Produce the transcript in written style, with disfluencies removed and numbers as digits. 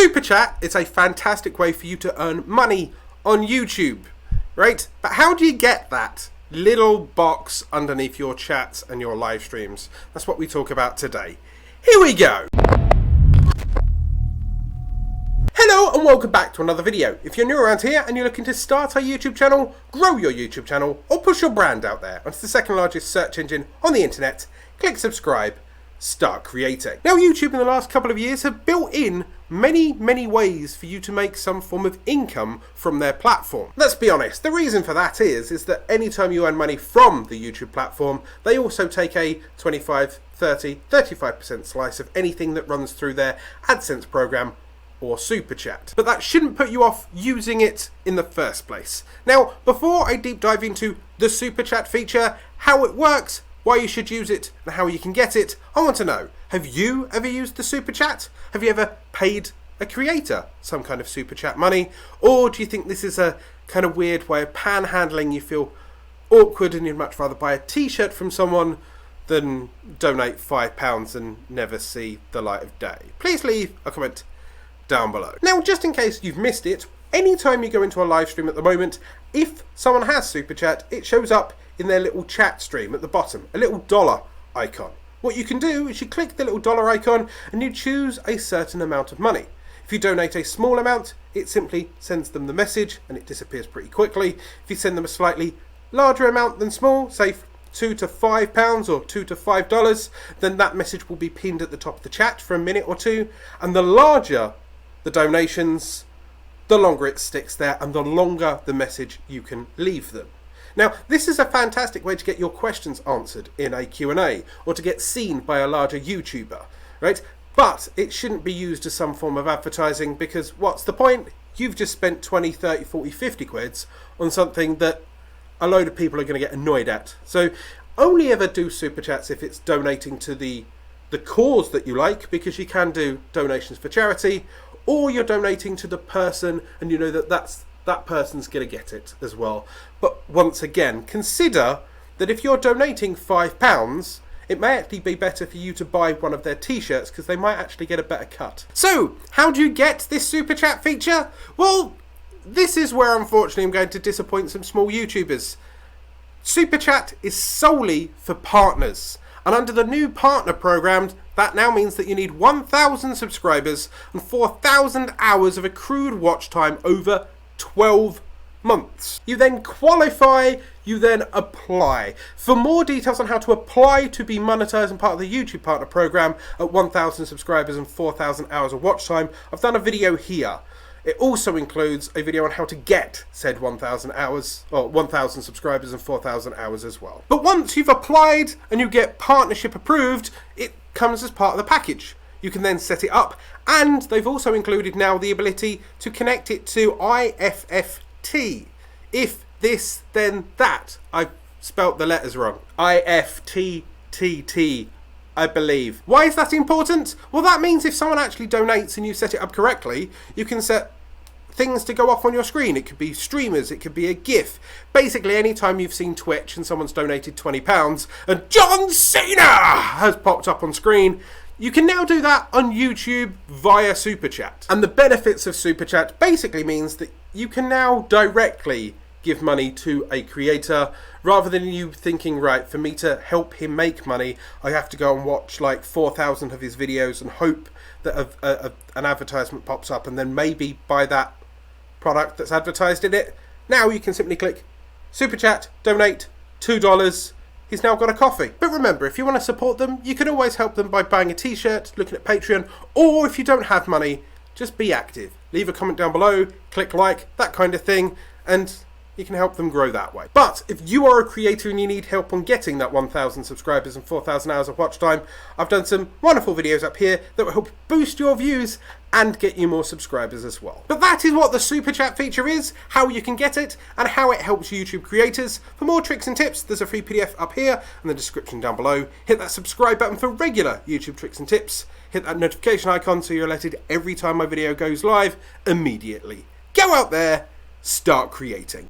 Super Chat is a fantastic way for you to earn money on YouTube, right? But how do you get that little box underneath your chats and your live streams? That's what we talk about today. Here we go. Hello and welcome back to another video. If you're new around here and you're looking to start a YouTube channel, grow your YouTube channel, or push your brand out there onto the second largest search engine on the internet, click subscribe, start creating. Now YouTube in the last couple of years have built in many ways for you to make some form of income from their platform. Let's be honest, the reason for that is that anytime you earn money from the YouTube platform, they also take a 25, 30, 35% slice of anything that runs through their AdSense program or Super Chat. But that shouldn't put you off using it in the first place. Now, before I deep dive into the Super Chat feature, how it works, why you should use it, and how you can get it, I want to know, have you ever used the Super Chat? Have you ever paid a creator some kind of Super Chat money? Or do you think this is a kind of weird way of panhandling? You feel awkward and you'd much rather buy a t-shirt from someone than donate £5 and never see the light of day? Please leave a comment down below. Now, just in case you've missed it, anytime you go into a live stream at the moment, if someone has Super Chat, it shows up in their little chat stream at the bottom, a little dollar icon. What you can do is you click the little dollar icon and you choose a certain amount of money. If you donate a small amount, it simply sends them the message and it disappears pretty quickly. If you send them a slightly larger amount than small, say £2 to £5 or $2 to $5, then that message will be pinned at the top of the chat for a minute or two. And the larger the donations, the longer it sticks there and the longer the message you can leave them. Now, this is a fantastic way to get your questions answered in a Q&A or to get seen by a larger YouTuber, right? But it shouldn't be used as some form of advertising, because what's the point? You've just spent 20, 30, 40, 50 quids on something that a load of people are going to get annoyed at. So only ever do Super Chats if it's donating to the cause that you like, because you can do donations for charity, or you're donating to the person and you know that that person's going to get it as well. But once again, consider that if you're donating £5, it may actually be better for you to buy one of their t-shirts, because they might actually get a better cut. So, how do you get this Super Chat feature? Well, this is where unfortunately I'm going to disappoint some small YouTubers. Super Chat is solely for partners. And under the new partner program, that now means that you need 1,000 subscribers and 4,000 hours of accrued watch time over 12 months. You then qualify, you then apply. For more details on how to apply to be monetized and part of the YouTube partner program at 1,000 subscribers and 4,000 hours of watch time, I've done a video here. It also includes a video on how to get said 1,000 hours, or 1,000 subscribers and 4,000 hours as well. But once you've applied and you get partnership approved, it comes as part of the package. You can then set it up, and they've also included now the ability to connect it to IFFT. If this, then that. I spelt the letters wrong. IFTTT, I believe. Why is that important? Well, that means if someone actually donates and you set it up correctly, you can set things to go off on your screen. It could be streamers, it could be a GIF. Basically, anytime you've seen Twitch and someone's donated £20 and John Cena has popped up on screen, you can now do that on YouTube via Super Chat. And the benefits of Super Chat basically means that you can now directly give money to a creator, rather than you thinking, right, for me to help him make money, I have to go and watch like 4,000 of his videos and hope that an advertisement pops up and then maybe buy that product that's advertised in it. Now you can simply click Super Chat, donate $2. He's now got a coffee. But remember, if you want to support them, you can always help them by buying a t-shirt, looking at Patreon, or if you don't have money, just be active. Leave a comment down below, click like, that kind of thing, and you can help them grow that way. But if you are a creator and you need help on getting that 1,000 subscribers and 4,000 hours of watch time, I've done some wonderful videos up here that will help boost your views and get you more subscribers as well. But that is what the Super Chat feature is, how you can get it, and how it helps YouTube creators. For more tricks and tips, there's a free PDF up here in the description down below. Hit that subscribe button for regular YouTube tricks and tips. Hit that notification icon so you're alerted every time my video goes live immediately. Go out there, start creating.